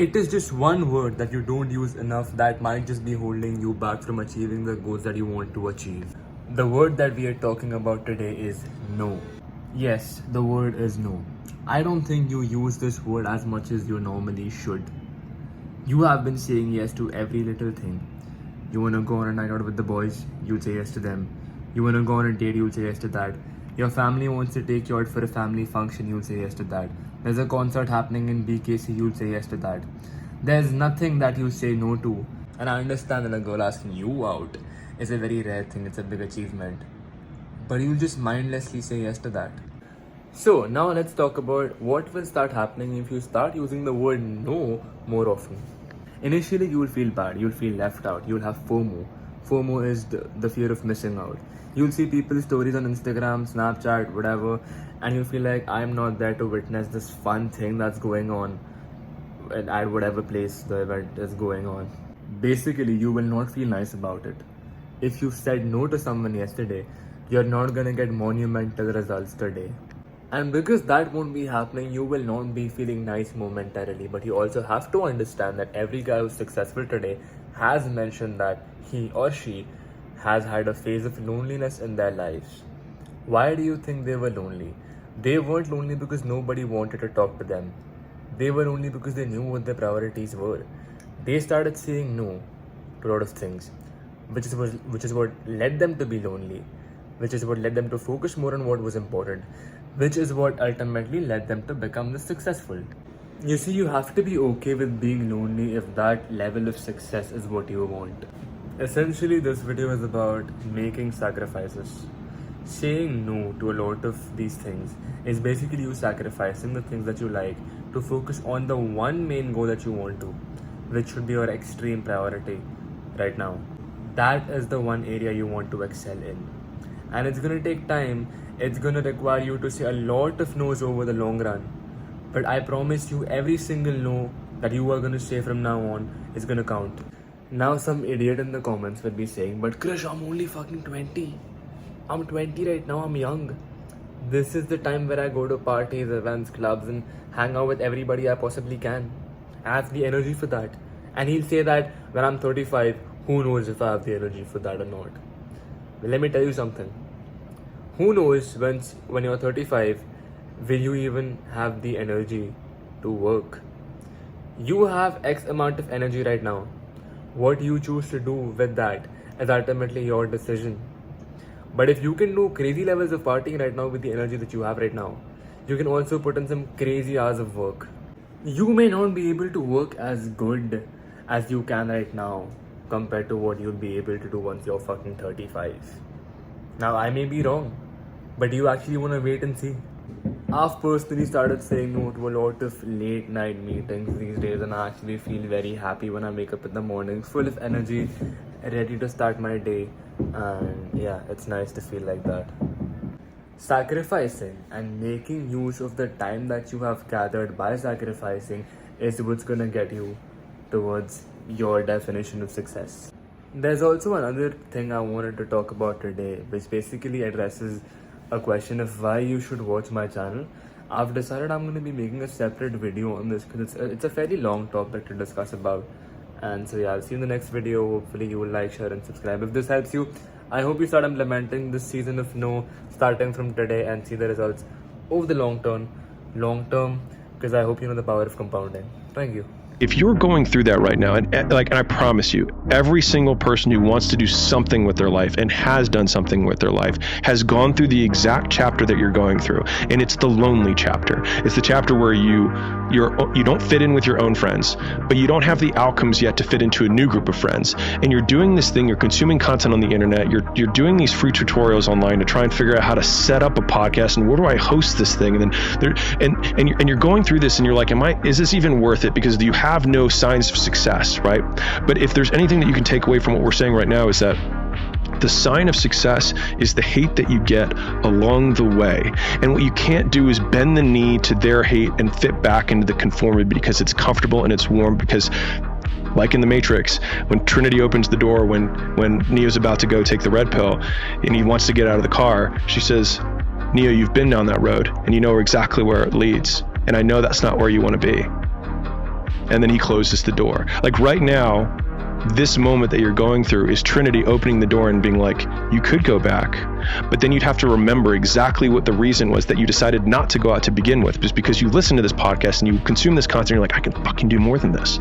It is just one word that you don't use enough that might just be holding you back from achieving the goals that you want to achieve. The word that we are talking about today is no. Yes, the word is no. I don't think you use this word as much as you normally should. You have been saying yes to every little thing. You wanna go on a night out with the boys, you'll say yes to them. You wanna go on a date, you'll say yes to that. Your family wants to take you out for a family function, you'll say yes to that. There's a concert happening in BKC, you'll say yes to that. There's nothing that you say no to. And I understand that a girl asking you out is a very rare thing, it's a big achievement. But you'll just mindlessly say yes to that. So now let's talk about what will start happening if you start using the word no more often. Initially, you will feel bad, you'll feel left out, you'll have FOMO. FOMO is the fear of missing out. You'll see people's stories on Instagram, Snapchat, whatever, and you'll feel like I'm not there to witness this fun thing that's going on at whatever place the event is going on. Basically, you will not feel nice about it. If you said no to someone yesterday, you're not gonna get monumental results today. And because that won't be happening, you will not be feeling nice momentarily. But you also have to understand that every guy who's successful today has mentioned that he or she has had a phase of loneliness in their lives. Why do you think they were lonely? They weren't lonely because nobody wanted to talk to them. They were lonely because they knew what their priorities were. They started saying no to a lot of things, which is what led them to be lonely, which is what led them to focus more on what was important, which is what ultimately led them to become the successful. You see, you have to be okay with being lonely if that level of success is what you want. Essentially, this video is about making sacrifices. Saying no to a lot of these things is basically you sacrificing the things that you like to focus on the one main goal that you want to, which should be your extreme priority right now. That is the one area you want to excel in. And it's gonna take time, it's gonna require you to say a lot of no's over the long run. But I promise you, every single no that you are gonna say from now on is gonna count. Now some idiot in the comments will be saying, but Krish, I'm only fucking 20. I'm 20 right now, I'm young. This is the time where I go to parties, events, clubs and hang out with everybody I possibly can. I have the energy for that. And he'll say that when I'm 35, who knows if I have the energy for that or not. Well, let me tell you something. Who knows when you're 35, will you even have the energy to work? You have X amount of energy right now. What you choose to do with that is ultimately your decision. But if you can do crazy levels of partying right now with the energy that you have right now, you can also put in some crazy hours of work. You may not be able to work as good as you can right now compared to what you'll be able to do once you're fucking 35. Now, I may be wrong, but you actually want to wait and see. I've personally started saying no to a lot of late night meetings these days, and I actually feel very happy when I wake up in the morning, full of energy, ready to start my day. And yeah, it's nice to feel like that. Sacrificing and making use of the time that you have gathered by sacrificing is what's gonna get you towards your definition of success. There's also another thing I wanted to talk about today, which basically addresses a question of why you should watch my channel. I've decided I'm going to be making a separate video on this because it's a fairly long topic to discuss about. And so yeah, I'll see you in the next video. Hopefully you will like, share and subscribe. If this helps you, I hope you start implementing this season of no starting from today and see the results over the long term, because I hope you know the power of compounding. Thank you. If you're going through that right now, and I promise you, every single person who wants to do something with their life and has done something with their life has gone through the exact chapter that you're going through, and it's the lonely chapter. It's the chapter where you don't fit in with your own friends, but you don't have the outcomes yet to fit into a new group of friends, and you're doing this thing. You're consuming content on the internet. You're doing these free tutorials online to try and figure out how to set up a podcast and where do I host this thing, and then you're going through this, and you're like, is this even worth it? Because you have no signs of success, right? But if there's anything that you can take away from what we're saying right now, is that the sign of success is the hate that you get along the way. And what you can't do is bend the knee to their hate and fit back into the conformity because it's comfortable and it's warm. Because like in the Matrix, when Trinity opens the door, when Neo's about to go take the red pill and he wants to get out of the car, she says, Neo, you've been down that road and you know exactly where it leads. And I know that's not where you want to be. and then he closes the door. Like right now, this moment that you're going through is Trinity opening the door and being like, you could go back, but then you'd have to remember exactly what the reason was that you decided not to go out to begin with, just because you listen to this podcast and you consume this content, and you're like, I can fucking do more than this.